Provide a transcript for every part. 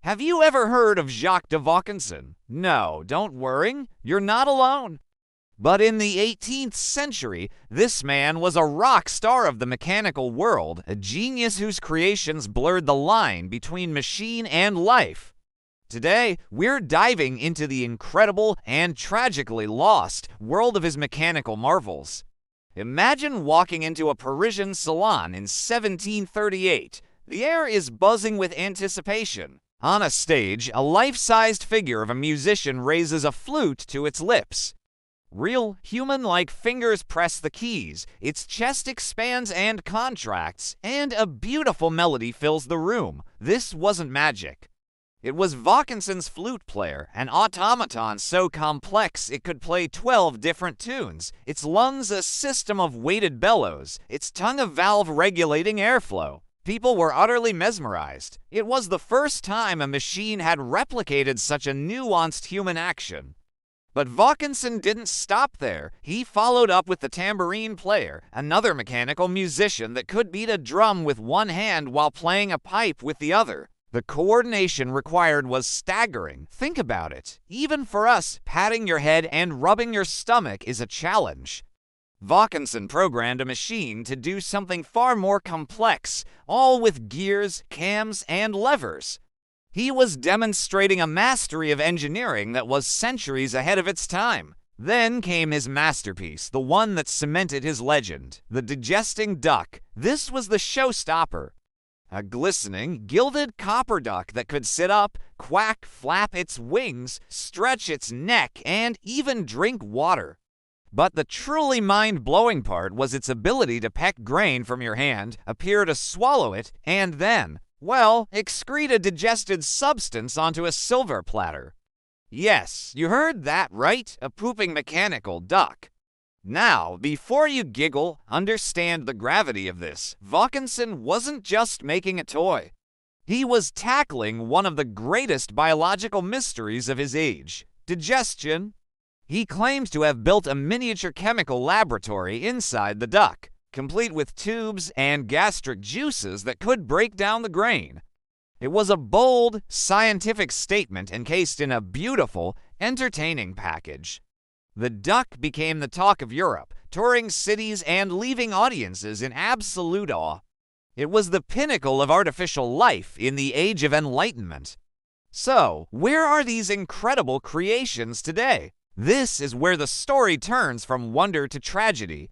Have you ever heard of Jacques de Vaucanson? No, don't worry, you're not alone. But in the 18th century, this man was a rock star of the mechanical world, a genius whose creations blurred the line between machine and life. Today, we're diving into the incredible and tragically lost world of his mechanical marvels. Imagine walking into a Parisian salon in 1738. The air is buzzing with anticipation. On a stage, a life-sized figure of a musician raises a flute to its lips. Real, human-like fingers press the keys, its chest expands and contracts, and a beautiful melody fills the room. This wasn't magic. It was Vaucanson's flute player, an automaton so complex it could play 12 different tunes, its lungs a system of weighted bellows, its tongue a valve regulating airflow. People were utterly mesmerized. It was the first time a machine had replicated such a nuanced human action. But Vaucanson didn't stop there. He followed up with the tambourine player, another mechanical musician that could beat a drum with one hand while playing a pipe with the other. The coordination required was staggering. Think about it. Even for us, patting your head and rubbing your stomach is a challenge. Vaucanson programmed a machine to do something far more complex, all with gears, cams, and levers. He was demonstrating a mastery of engineering that was centuries ahead of its time. Then came his masterpiece, the one that cemented his legend, the digesting duck. This was the showstopper. A glistening, gilded copper duck that could sit up, quack, flap its wings, stretch its neck, and even drink water. But the truly mind-blowing part was its ability to peck grain from your hand, appear to swallow it, and then, well, excrete a digested substance onto a silver platter. Yes, you heard that right, a pooping mechanical duck. Now, before you giggle, understand the gravity of this. Vaucanson wasn't just making a toy. He was tackling one of the greatest biological mysteries of his age, digestion. He claims to have built a miniature chemical laboratory inside the duck, complete with tubes and gastric juices that could break down the grain. It was a bold, scientific statement encased in a beautiful, entertaining package. The duck became the talk of Europe, touring cities and leaving audiences in absolute awe. It was the pinnacle of artificial life in the Age of Enlightenment. So, where are these incredible creations today? This is where the story turns from wonder to tragedy.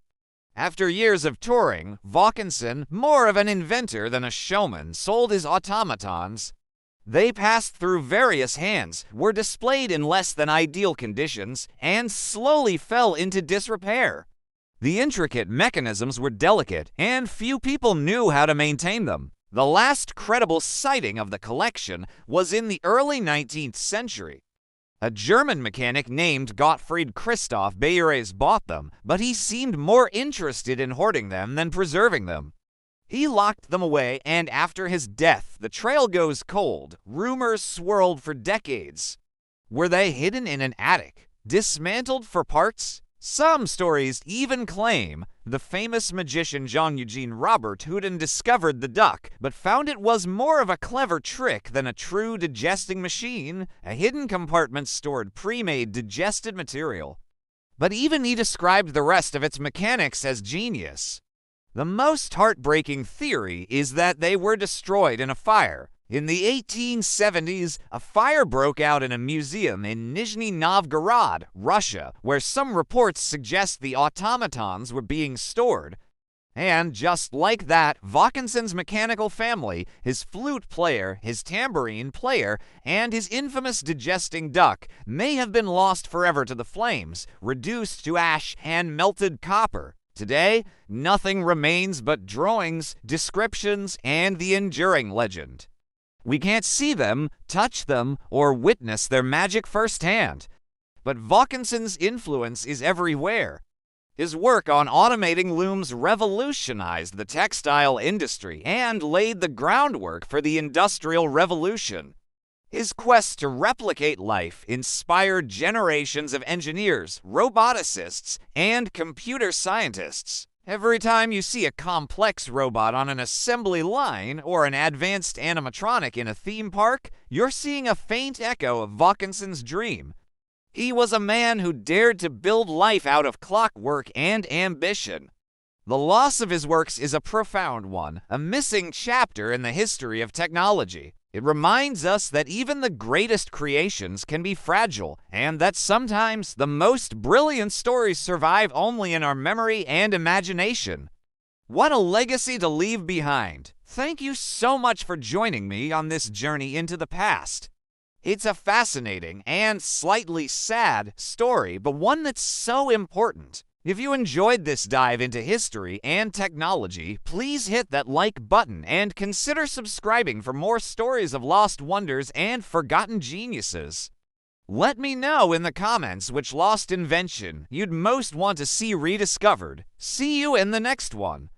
After years of touring, Vaucanson, more of an inventor than a showman, sold his automatons. They passed through various hands, were displayed in less than ideal conditions, and slowly fell into disrepair. The intricate mechanisms were delicate, and few people knew how to maintain them. The last credible sighting of the collection was in the early 19th century. A German mechanic named Gottfried Christoph Beyerys bought them, but he seemed more interested in hoarding them than preserving them. He locked them away, and after his death, the trail goes cold. Rumors swirled for decades. Were they hidden in an attic, dismantled for parts? Some stories even claim the famous magician Jean-Eugene Robert-Houdin discovered the duck, but found it was more of a clever trick than a true digesting machine. A hidden compartment stored pre-made digested material. But even he described the rest of its mechanics as genius. The most heartbreaking theory is that they were destroyed in a fire. In the 1870s, a fire broke out in a museum in Nizhny Novgorod, Russia, where some reports suggest the automatons were being stored. And just like that, Vaucanson's mechanical family, his flute player, his tambourine player, and his infamous digesting duck may have been lost forever to the flames, reduced to ash and melted copper. Today, nothing remains but drawings, descriptions, and the enduring legend. We can't see them, touch them, or witness their magic firsthand. But Vaucanson's influence is everywhere. His work on automating looms revolutionized the textile industry and laid the groundwork for the Industrial Revolution. His quest to replicate life inspired generations of engineers, roboticists, and computer scientists. Every time you see a complex robot on an assembly line or an advanced animatronic in a theme park, you're seeing a faint echo of Vaucanson's dream. He was a man who dared to build life out of clockwork and ambition. The loss of his works is a profound one, a missing chapter in the history of technology. It reminds us that even the greatest creations can be fragile, and that sometimes the most brilliant stories survive only in our memory and imagination. What a legacy to leave behind! Thank you so much for joining me on this journey into the past. It's a fascinating and slightly sad story, but one that's so important. If you enjoyed this dive into history and technology, please hit that like button and consider subscribing for more stories of lost wonders and forgotten geniuses. Let me know in the comments which lost invention you'd most want to see rediscovered. See you in the next one.